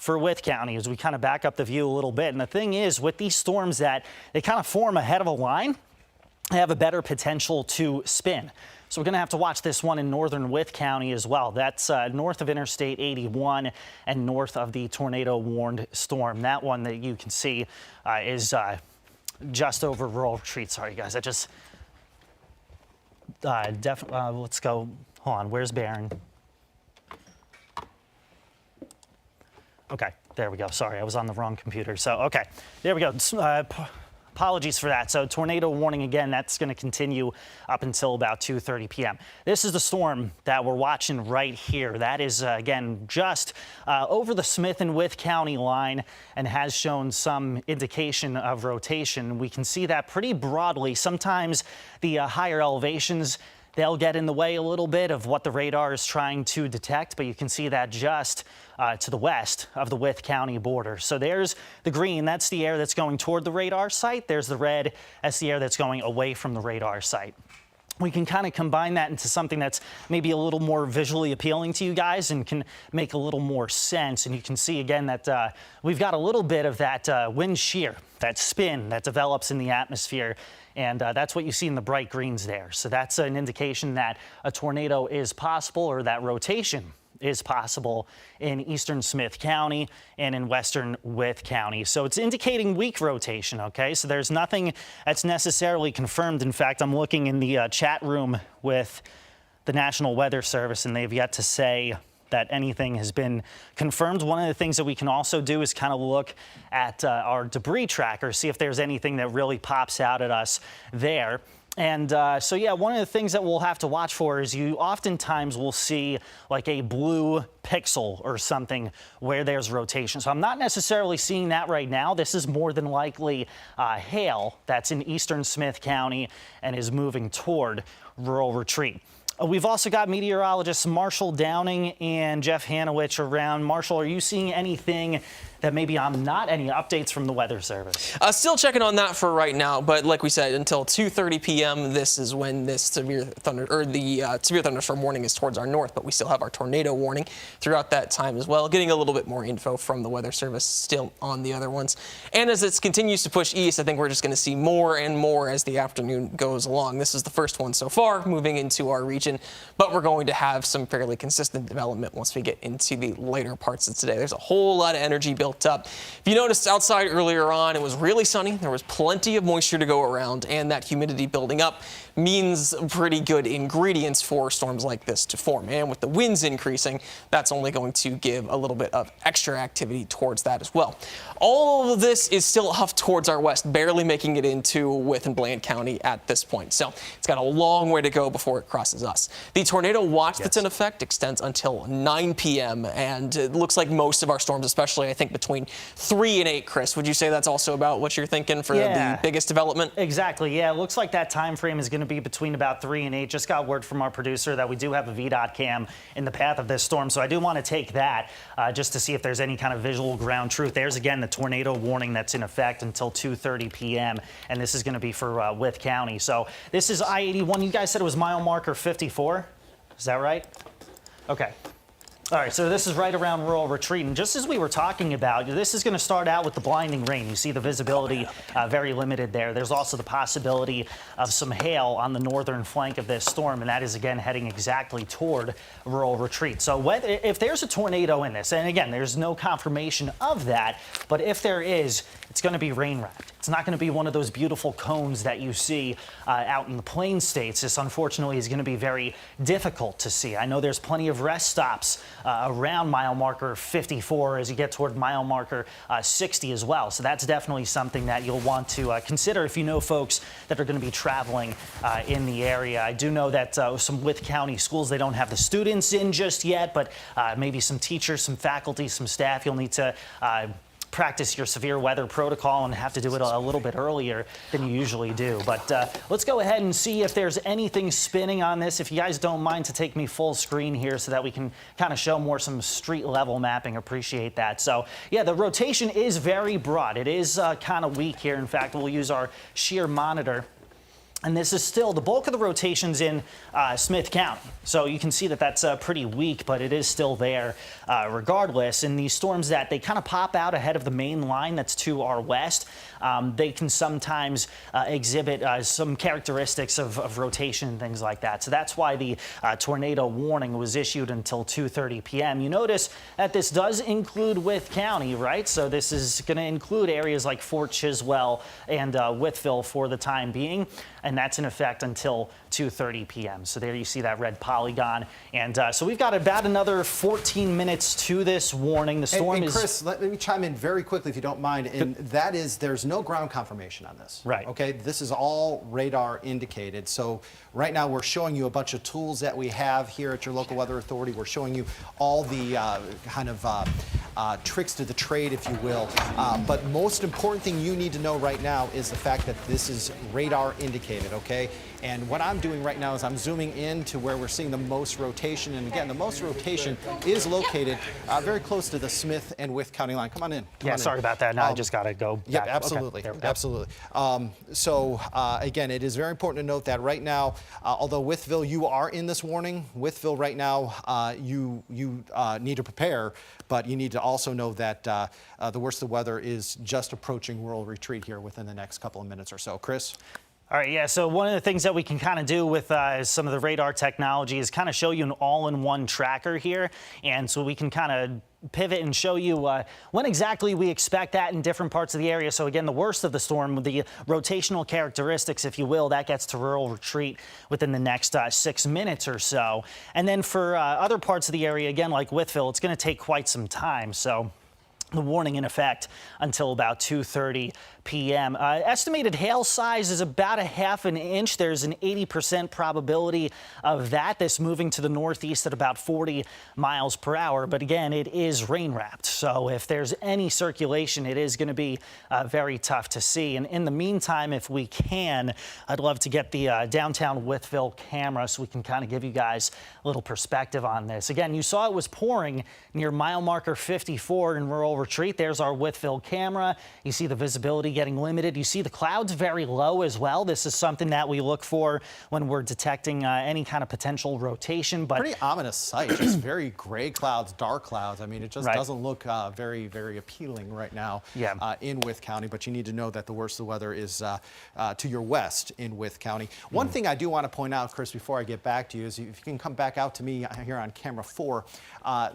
for Wythe County as we kind of back up the view a little bit. And the thing is, with these storms that they kind of form ahead of a line, they have a better potential to spin. So we're going to have to watch this one in northern Wythe County as well. That's north of Interstate 81 and north of the tornado-warned storm. That one that you can see is just over rural retreat. Sorry, guys. I just let's go. Hold on. Where's Barron? Okay, there we go. Sorry, I was on the wrong computer. So, okay, there we go. Apologies for that. So tornado warning again, that's going to continue up until about 2:30 p.m. This is the storm that we're watching right here. That is, again, just over the Smith and Wythe County line and has shown some indication of rotation. We can see that pretty broadly. Sometimes the higher elevations, they'll get in the way a little bit of what the radar is trying to detect, but you can see that just to the west of the Wythe County border. So there's the green, that's the air that's going toward the radar site. There's the red, that's the air that's going away from the radar site. We can kind of combine that into something that's maybe a little more visually appealing to you guys and can make a little more sense. And you can see again that we've got a little bit of that wind shear, that spin that develops in the atmosphere. And that's what you see in the bright greens there. So that's an indication that a tornado is possible, or that rotation is possible in eastern Smith County and in western Wythe County. So it's indicating weak rotation, okay? So there's nothing that's necessarily confirmed. In fact, I'm looking in the chat room with the National Weather Service, and they've yet to say that anything has been confirmed. One of the things that we can also do is kind of look at our debris tracker, see if there's anything that really pops out at us there. And so, yeah, one of the things that we'll have to watch for is you oftentimes will see like a blue pixel or something where there's rotation. So I'm not necessarily seeing that right now. This is more than likely hail that's in eastern Smith County and is moving toward rural retreat. We've also got meteorologists Marshall Downing and Jeff Hanowich around. Marshall, are you seeing anything that maybe I'm not, any updates from the Weather Service? Still checking on that for right now, but like we said, until 2:30 p.m. this is when this severe thunder, or the severe thunderstorm warning is towards our north, but we still have our tornado warning throughout that time as well. Getting a little bit more info from the Weather Service still on the other ones. And as it continues to push east, I think we're just going to see more and more as the afternoon goes along. This is the first one so far moving into our region, but we're going to have some fairly consistent development once we get into the later parts of today. There's a whole lot of energy built up. If you noticed outside earlier on, it was really sunny. There was plenty of moisture to go around, and that humidity building up means pretty good ingredients for storms like this to form. And with the winds increasing, that's only going to give a little bit of extra activity towards that as well. All of this is still off towards our west, barely making it into Wythe and Bland County at this point. So it's got a long way to go before it crosses us. The tornado watch that's in effect extends until 9 p.m. and it looks like most of our storms, especially I think between 3 and 8, Chris, would you say that's also about what you're thinking for the biggest development? Exactly. Yeah, it looks like that time frame is going to be between about 3 and 8. Just got word from our producer that we do have a VDOT cam in the path of this storm, so I do want to take that just to see if there's any kind of visual ground truth. There's again the tornado warning that's in effect until 2:30 p.m. and this is going to be for Wythe County. So this is I-81. You guys said it was mile marker 54. Is that right? Okay. All right, so this is right around rural retreat, and just as we were talking about, this is going to start out with the blinding rain. You see the visibility very limited there. There's also the possibility of some hail on the northern flank of this storm, and that is again heading exactly toward rural retreat. So if there's a tornado in this, and again, there's no confirmation of that, but if there is, it's going to be rain wrapped. It's not going to be one of those beautiful cones that you see out in the plain states. This, unfortunately, is going to be very difficult to see. I know there's plenty of rest stops around mile marker 54 as you get toward mile marker 60 as well. So that's definitely something that you'll want to consider if you know folks that are going to be traveling in the area. I do know that some Wythe County schools, they don't have the students in just yet, but maybe some teachers, some faculty, some staff, you'll need to practice your severe weather protocol and have to do it a little bit earlier than you usually do. But let's go ahead and see if there's anything spinning on this. If you guys don't mind to take me full screen here so that we can kind of show more some street level mapping, appreciate that. So yeah, the rotation is very broad. It is kind of weak here. In fact, we'll use our shear monitor And this is still the bulk of the rotations in Smith County. So you can see that that's pretty weak, but it is still there regardless. And these storms that they kind of pop out ahead of the main line that's to our west, they can sometimes exhibit some characteristics of rotation and things like that. So that's why the tornado warning was issued until 2:30 p.m. You notice that this does include Wythe County, right? So this is going to include areas like Fort Chiswell and Wytheville for the time being. And that's in effect until 2:30 p.m. So there you see that red polygon. And so we've got about another 14 minutes to this warning. The storm and is... Chris, let me chime in very quickly if you don't mind. And that is, there's no ground confirmation on this. Right. Okay, this is all radar indicated. So right now we're showing you a bunch of tools that we have here at your local weather authority. We're showing you all the tricks to the trade, if you will. But most important thing you need to know right now is the fact that this is radar indicated. Okay, and what I'm doing right now is I'm zooming in to where we're seeing the most rotation, and again, the most rotation is located very close to the Smith and Wythe County line. Come on in. Come on sorry in. about that. Now I just got to go back. Yeah, absolutely, Okay, absolutely. So again, it is very important to note that right now, although Wytheville, you are in this warning. Wytheville right now, you need to prepare, but you need to also know that the worst of the weather is just approaching rural retreat here within the next couple of minutes or so. Chris? All right, yeah, so one of the things that we can kind of do with some of the radar technology is kind of show you an all-in-one tracker here. And so we can kind of pivot and show you when exactly we expect that in different parts of the area. So again, the worst of the storm, the rotational characteristics, if you will, that gets to rural retreat within the next 6 minutes or so. And then for other parts of the area, again, like Wytheville, it's going to take quite some time. So the warning in effect until about 2:30 p.m. Estimated hail size is about 1/2 inch. There's an 80% probability of that. This moving to the northeast at about 40 miles per hour. But again, it is rain wrapped. So if there's any circulation, it is going to be very tough to see. And in the meantime, if we can, I'd love to get the downtown Wytheville camera so we can kind of give you guys a little perspective on this. Again, you saw it was pouring near mile marker 54 in rural retreat. There's our Wytheville camera. You see the visibility getting limited. You see the clouds very low as well. This is something that we look for when we're detecting any kind of potential rotation. But pretty ominous sight. Just very gray clouds, dark clouds. I mean, it just Right. doesn't look very, very appealing right now in Wythe County. But you need to know that the worst of the weather is to your west in Wythe County. One thing I do want to point out, Chris, before I get back to you, is if you can come back out to me here on camera 4,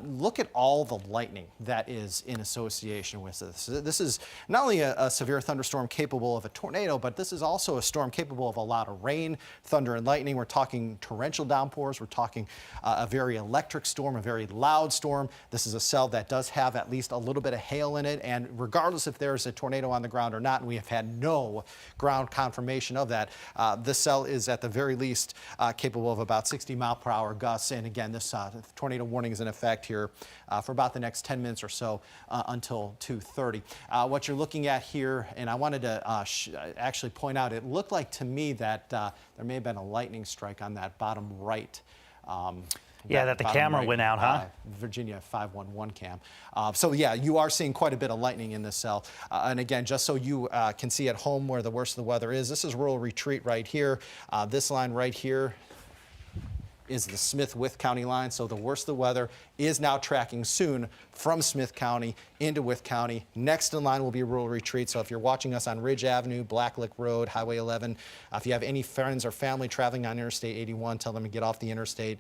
look at all the lightning that is in association with this. This is not only a severe thunderstorm capable of a tornado, but this is also a storm capable of a lot of rain, thunder, and lightning. We're talking torrential downpours. We're talking a very electric storm, a very loud storm. This is a cell that does have at least a little bit of hail in it, and regardless if there's a tornado on the ground or not, and we have had no ground confirmation of that, this cell is at the very least capable of about 60-mile-per-hour gusts. And again, this tornado warning is in effect here for about the next 10 minutes or so until 2:30. What you're looking at here, and I wanted to actually point out, it looked like to me that there may have been a lightning strike on that bottom right. that the camera went out, huh? Virginia 511 cam. So yeah, you are seeing quite a bit of lightning in this cell. And again, just so you can see at home where the worst of the weather is, this is rural retreat right here. This line right here is the Smith-Wythe County line. So the worst of the weather is now tracking soon from Smith County into Wythe County. Next in line will be rural retreat. So if you're watching us on Ridge Avenue, Blacklick Road, Highway 11, if you have any friends or family traveling on Interstate 81, tell them to get off the interstate.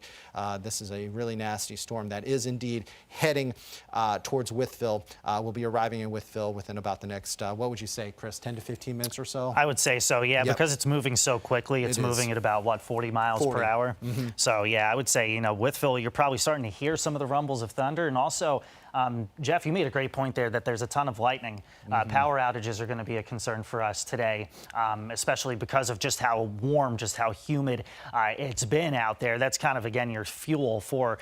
This is a really nasty storm that is indeed heading towards Wytheville. We'll be arriving in Wytheville within about the next, what would you say, Chris, 10 to 15 minutes or so? I would say so, yeah, Yep. because it's moving so quickly. It's moving at about, what, 40 miles 40. per hour? So, yeah, I would say, you know, Wytheville, you're probably starting to hear some of the rumbles of thunder. And also, Jeff, you made a great point there that there's a ton of lightning. Power outages are going to be a concern for us today, especially because of just how warm, just how humid it's been out there. That's kind of, again, your fuel for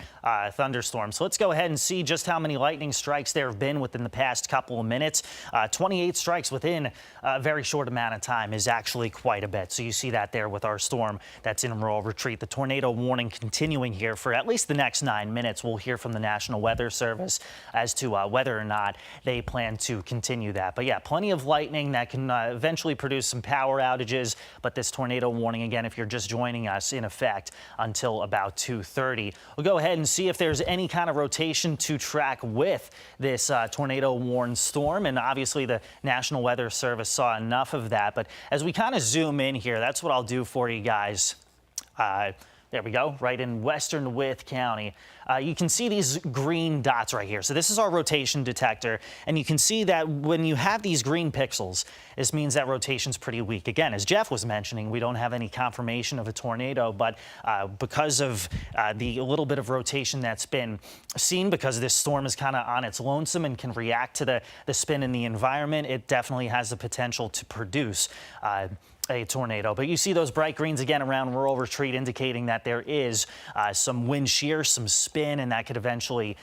thunderstorms. So let's go ahead and see just how many lightning strikes there have been within the past couple of minutes. 28 strikes within a very short amount of time is actually quite a bit. So you see that there with our storm that's in rural retreat. The tornado warning continuing here for at least the next 9 minutes. We'll hear from the National Weather Service as to whether or not they plan to continue that. But yeah, plenty of lightning that can eventually produce some power outages. But this tornado warning, again, if you're just joining us, in effect until about 2:30. We'll go ahead and see if there's any kind of rotation to track with this tornado warned storm. And obviously the National Weather Service saw enough of that. But as we kind of zoom in here, that's what I'll do for you guys. There we go, right in western Wythe County. You can see these green dots right here. So this is our rotation detector. And you can see that when you have these green pixels, this means that rotation's pretty weak. Again, as Jeff was mentioning, we don't have any confirmation of a tornado, but because of the little bit of rotation that's been seen, because this storm is kind of on its lonesome and can react to the spin in the environment, it definitely has the potential to produce a tornado. But you see those bright greens again around Rural Retreat, indicating that there is some wind shear, some spin, and that could eventually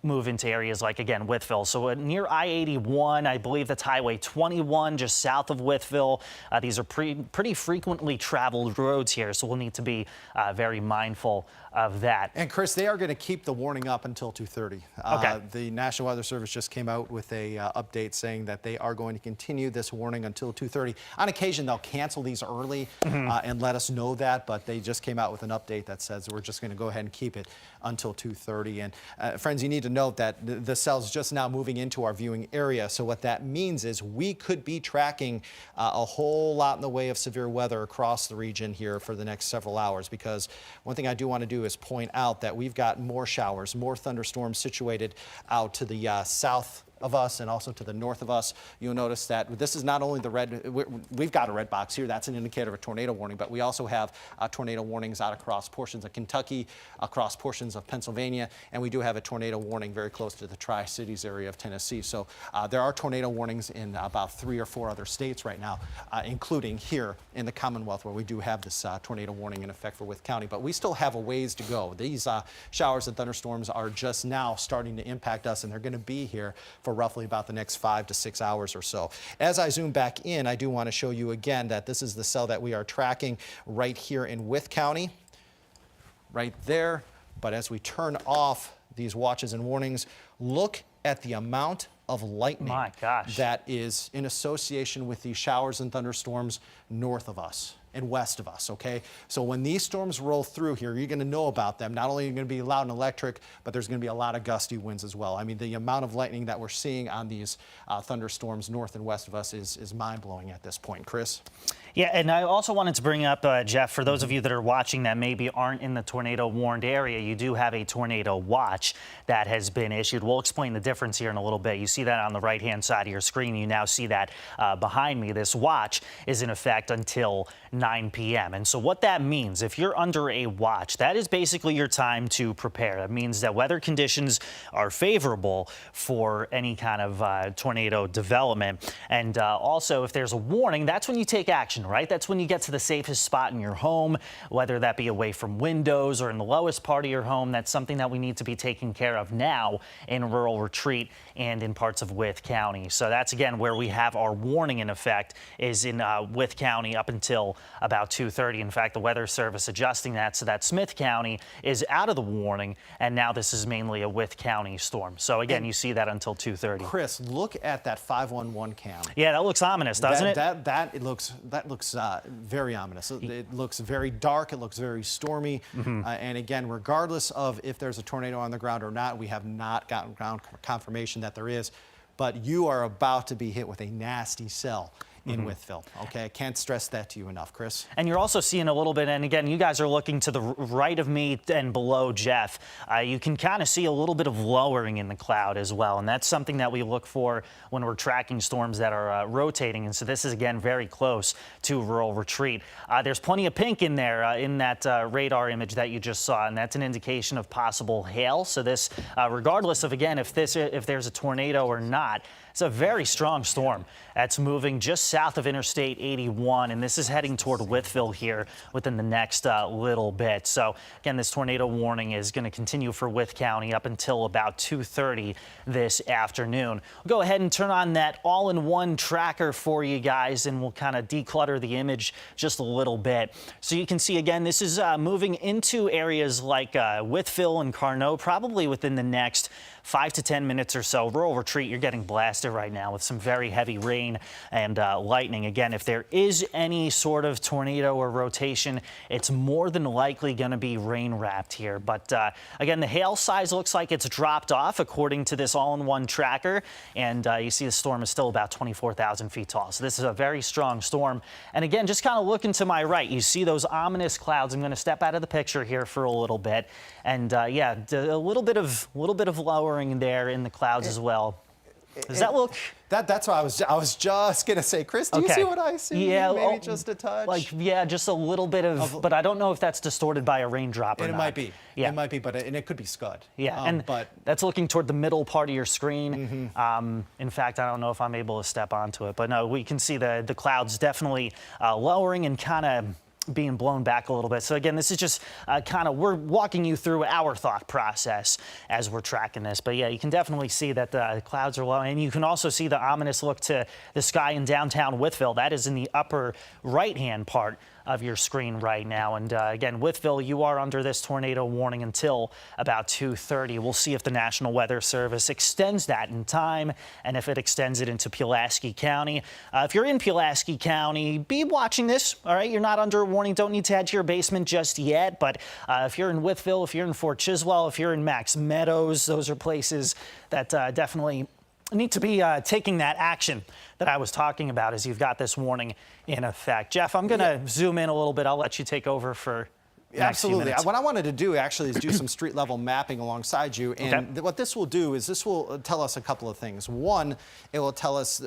move into areas like, again, Wytheville. So near I-81, I believe that's Highway 21, just south of Wytheville. These are pretty frequently traveled roads here, so we'll need to be very mindful of that. And Chris, they are going to keep the warning up until 2:30. Okay. The National Weather Service just came out with a update saying that they are going to continue this warning until 2:30. On occasion, they'll cancel these early and let us know that, but they just came out with an update that says we're just going to go ahead and keep it until 2:30. And friends, you need to note that the cell's just now moving into our viewing area. So what that means is we could be tracking a whole lot in the way of severe weather across the region here for the next several hours, because one thing I do want to do is point out that we've got more showers, more thunderstorms situated out to the south of us and also to the north of us. You'll notice that this is not only the red, we've got a red box here, that's an indicator of a tornado warning, but we also have tornado warnings out across portions of Kentucky, across portions of Pennsylvania, and we do have a tornado warning very close to the Tri-Cities area of Tennessee. So there are tornado warnings in about 3 or 4 other states right now, including here in the Commonwealth, where we do have this tornado warning in effect for Wythe County, but we still have a ways to go. These showers and thunderstorms are just now starting to impact us, and they're going to be here for roughly about the next 5 to 6 hours or so. As I zoom back in, I do want to show you again that this is the cell that we are tracking right here in Wythe County, right there. But as we turn off these watches and warnings, look at the amount of lightning that is in association with these showers and thunderstorms north of us and west of us, okay? So when these storms roll through here, you're going to know about them. Not only are you going to be loud and electric, but there's going to be a lot of gusty winds as well. I mean, the amount of lightning that we're seeing on these thunderstorms north and west of us is mind-blowing at this point. Chris? Yeah, and I also wanted to bring up, Jeff, for those of you that are watching that maybe aren't in the tornado warned area, you do have a tornado watch that has been issued. We'll explain the difference here in a little bit. You see that on the right-hand side of your screen. You now see that behind me. This watch is in effect until 9 p.m. And so what that means, if you're under a watch, that is basically your time to prepare. That means that weather conditions are favorable for any kind of tornado development. And also, if there's a warning, that's when you take action, right? That's when you get to the safest spot in your home, whether that be away from windows or in the lowest part of your home. That's something that we need to be taking care of now in Rural Retreat and in parts of Wythe County. So that's, again, where we have our warning in effect, is in Wythe County up until about 2:30. In fact, the Weather Service adjusting that so that Smith County is out of the warning, and now this is mainly a Wythe County storm. So again, you see that until 2:30. Chris, look at that 511 cam. Yeah, that looks ominous, doesn't it? That looks very ominous. It looks very dark. It looks very stormy. And again, regardless of if there's a tornado on the ground or not, we have not gotten ground confirmation that there is. But you are about to be hit with a nasty cell in Wytheville. Okay, I can't stress that to you enough, Chris. And you're also seeing a little bit, and again, you guys are looking to the right of me and below Jeff. You can kind of see a little bit of lowering in the cloud as well, and that's something that we look for when we're tracking storms that are rotating. And so this is, again, very close to Rural Retreat. There's plenty of pink in there in that radar image that you just saw, and that's an indication of possible hail. So this, regardless of, again, if there's a tornado or not, it's a very strong storm that's moving just south of Interstate 81, and this is heading toward Wytheville here within the next little bit. So again, this tornado warning is going to continue for Wythe County up until about 2:30 this afternoon. We'll go ahead and turn on that all-in-one tracker for you guys, and we'll kind of declutter the image just a little bit. So you can see, again, this is moving into areas like Wytheville and Carnot probably within the next 5 to 10 minutes or so. Rural Retreat, you're getting blasted right now with some very heavy rain and lightning. Again, if there is any sort of tornado or rotation, it's more than likely going to be rain wrapped here. But again, the hail size looks like it's dropped off according to this all-in-one tracker. And you see the storm is still about 24,000 feet tall. So this is a very strong storm. And again, just kind of looking to my right, you see those ominous clouds. I'm going to step out of the picture here for a little bit. And yeah, a little bit of lowering there in the clouds as well. Does that look? That's what I was just gonna say, Chris. Do you see what I see? Yeah, maybe just a touch. Like just a little bit of, but I don't know if that's distorted by a raindrop or not. It might be. Yeah, it might be, but it could be scud. Yeah, but that's looking toward the middle part of your screen. In fact, I don't know if I'm able to step onto it, but no, we can see the clouds definitely lowering and kind of being blown back a little bit. So again, this is just we're walking you through our thought process as we're tracking this. But yeah, you can definitely see that the clouds are low, and you can also see the ominous look to the sky in downtown Wytheville. That is in the upper right-hand part of your screen right now. And again, Wytheville, you are under this tornado warning until about 2:30. We'll see if the National Weather Service extends that in time and if it extends it into Pulaski County. If you're in Pulaski County, be watching this, all right? You're not under a warning. Don't need to head to your basement just yet. But if you're in Wytheville, if you're in Fort Chiswell, if you're in Max Meadows, those are places that definitely need to be taking that action that I was talking about as you've got this warning in effect. Jeff, I'm going to zoom in a little bit. I'll let you take over for Absolutely. What I wanted to do actually is do some street level mapping alongside you. And what this will do is this will tell us a couple of things. One, it will tell us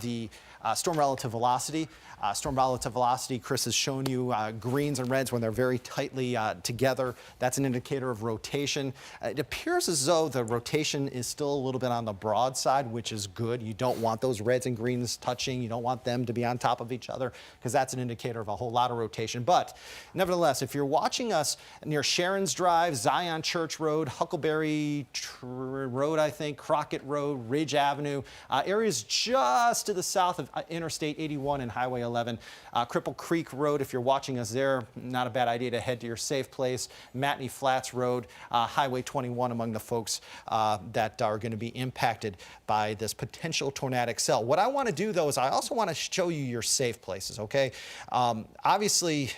the storm relative velocity. Storm relative velocity, Chris has shown you greens and reds when they're very tightly together. That's an indicator of rotation. It appears as though the rotation is still a little bit on the broad side, which is good. You don't want those reds and greens touching. You don't want them to be on top of each other because that's an indicator of a whole lot of rotation. But nevertheless, if you're watching us near Sharon's Drive, Zion Church Road, Huckleberry Road, I think, Crockett Road, Ridge Avenue, areas just to the south of Interstate 81 and Highway 11. Cripple Creek Road, if you're watching us there, not a bad idea to head to your safe place. Matney Flats Road, Highway 21 among the folks that are going to be impacted by this potential tornadic cell. What I want to do, though, is I also want to show you your safe places, okay? Obviously,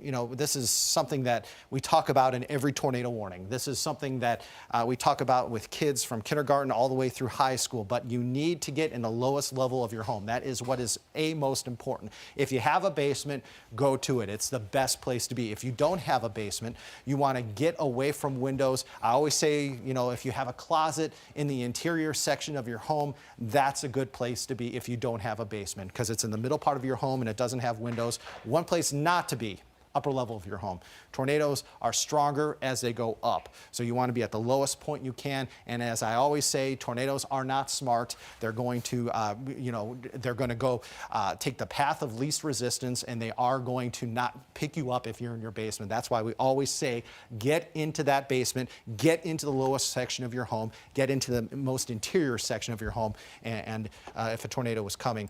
you know, this is something that we talk about in every tornado warning. This is something that we talk about with kids from kindergarten all the way through high school, but you need to get in the lowest level of your home. That is what is most important. If you have a basement, go to it. It's the best place to be. If you don't have a basement, you want to get away from windows. I always say, you know, if you have a closet in the interior section of your home, that's a good place to be if you don't have a basement because it's in the middle part of your home and it doesn't have windows. One place not to be, upper level of your home. Tornadoes are stronger as they go up. So you want to be at the lowest point you can. And as I always say, tornadoes are not smart. They're going to, they're going to go take the path of least resistance, and they are going to not pick you up if you're in your basement. That's why we always say, get into that basement, get into the lowest section of your home, get into the most interior section of your home. And if a tornado is coming,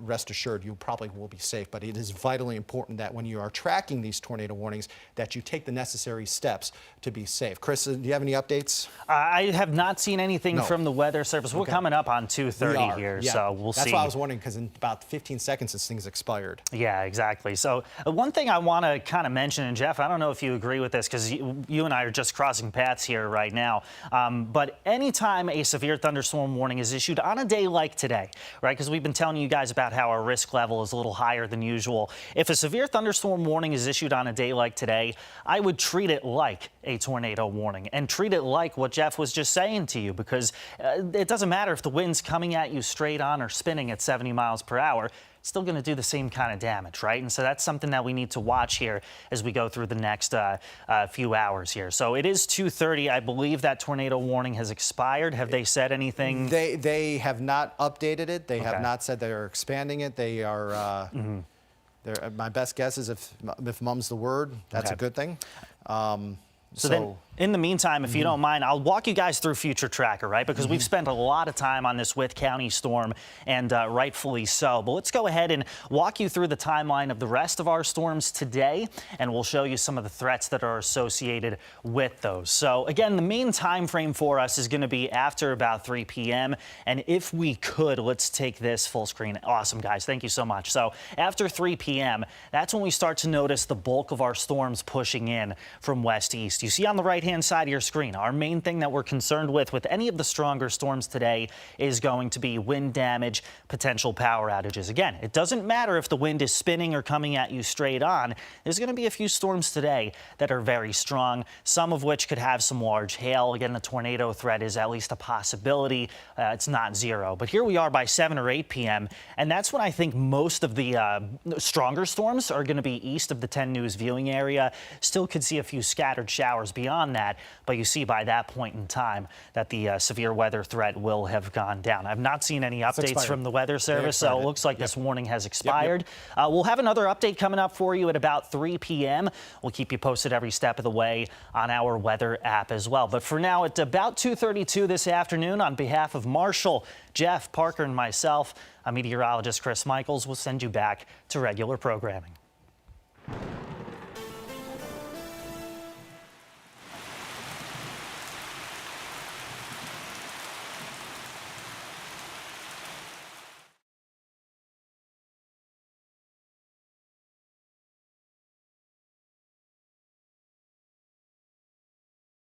rest assured, you probably will be safe. But it is vitally important that when you are tracking these tornado warnings, that you take the necessary steps to be safe. Chris, do you have any updates? I have not seen anything from the Weather Service. We're coming up on 2:30 here, so we'll see. That's why I was wondering, because in about 15 seconds, this thing's expired. Yeah, exactly. So one thing I want to kind of mention, and Jeff, I don't know if you agree with this, because you and I are just crossing paths here right now, but anytime a severe thunderstorm warning is issued on a day like today, right, because we've been telling you guys about how our risk level is a little higher than usual. If a severe thunderstorm warning is issued on a day like today, I would treat it like a tornado warning and treat it like what Jeff was just saying to you, because it doesn't matter if the wind's coming at you straight on or spinning at 70 miles per hour. It's still going to do the same kind of damage, right? And so that's something that we need to watch here as we go through the next few hours here. So it is 2:30. I believe that tornado warning has expired. Have they said anything? They have not updated it. They have not said they're expanding it. They are. My best guess is if mum's the word, that's a good thing. So then, in the meantime, if you don't mind, I'll walk you guys through Future Tracker, right? Because we've spent a lot of time on this Wythe County storm, and rightfully so. But let's go ahead and walk you through the timeline of the rest of our storms today, and we'll show you some of the threats that are associated with those. So again, the main time frame for us is going to be after about 3 p.m. And if we could, let's take this full screen. Awesome, guys. Thank you so much. So after 3 p.m., that's when we start to notice the bulk of our storms pushing in from west-east. You see on the right-hand side of your screen, our main thing that we're concerned with any of the stronger storms today is going to be wind damage, potential power outages. Again, it doesn't matter if the wind is spinning or coming at you straight on. There's going to be a few storms today that are very strong, some of which could have some large hail. Again, the tornado threat is at least a possibility. It's not zero. But here we are by 7 or 8 p.m., and that's when I think most of the stronger storms are going to be east of the 10 News viewing area. Still could see a few scattered showers beyond that, but you see by that point in time that the severe weather threat will have gone down. I've not seen any updates from the Weather Service, so it looks like this warning has expired. We'll have another update coming up for you at about 3 p.m. We'll keep you posted every step of the way on our weather app as well. But for now, at about 2:32 this afternoon, on behalf of Marshall, Jeff, Parker, and myself, I'm meteorologist Chris Michaels. We'll send you back to regular programming.